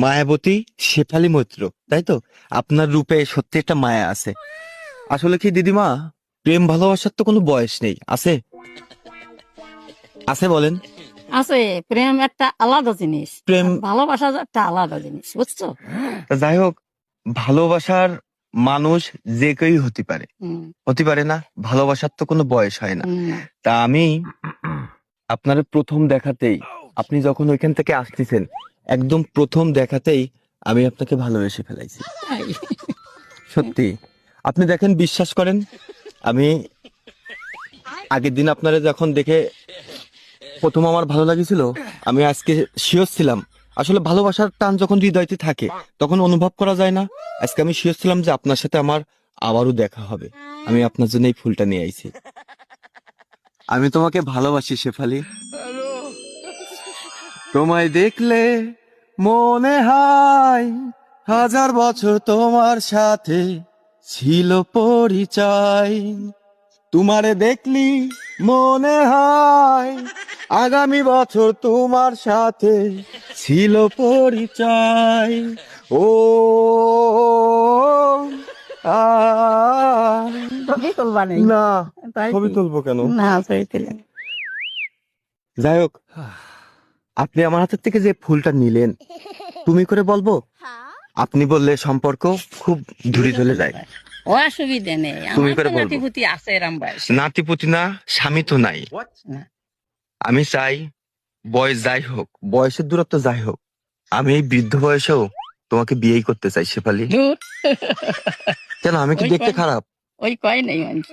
মায়াবতী শেফালী মৈত্র, তাই তো? আপনার রূপে সত্যি একটা মায়া আছে। আসলে কি দিদিমা, প্রেম ভালোবাসার তো কোনো বয়স নেই, আছে? আছে বলেন। আছে, প্রেম একটা আলাদা জিনিস, প্রেম, আর ভালোবাসা একটা আলাদা জিনিস, বুঝছো? যাই হোক, ভালোবাসার মানুষ যে কেউই হতে পারে, হুম, হতে পারে না? ভালোবাসার তো কোনো বয়স হয় না। না। তা আমি আপনার প্রথম দেখাতেই, আপনি যখন ওইখান থেকে আসতেছেন, একদম প্রথম দেখাতেই আমি আপনাকে ভালোবেসে ফেলাইছি। তাই? সত্যি। আপনি দেখেন, বিশ্বাস করেন, আমি আগের দিন আপনারা যখন দেখে প্রথম আমার ভালো লাগেছিল, আমি আজকে শিওর ছিলাম। আসলে ভালোবাসার টান যখন হৃদয়তে থাকে তখন অনুভব করা যায় না। আজকে আমি শিওর ছিলাম যে আপনার সাথে আমার আবারও দেখা হবে। আমি আপনার জন্য এই ফুলটা নিয়ে আইছি। আমি তোমাকে ভালোবাসি শেফালি। তোমায় দেখলে মনে হয় হাজার বছর তোমার সাথে ছিল পরিচয়। তোমারে দেখলি মনে হয় আগামী বছর তোমার সাথে ছিল পরিচয়। ও আ, ছবি তুলবা নেই? না, তাই ছবি কি? তুলবো কেন? না, ছবি তুলে যাই হোক, আপনি আমার হাতের থেকে যে ফুলটা নিলেন, তুমি করে বলবো? আপনি বললে সম্পর্ক খুব দূরে চলে যায়। অসুবিধা নেই, তুমি আমার করে তো বলবো। নাতিপুতি আছে এরম বয়সে। নাতিপুতি না, স্বামী তো নাই। না। আমি চাই বয়স যাই হোক, বয়সের দূরত্ব যাই হোক, আমি এই বৃদ্ধ বয়সেও তোমাকে বিয়েই করতে চাই শেফালি। ধুর, কেন, আমি কি ওই দেখতে কয় খারাপ? ওই কয় নেই মানুষ।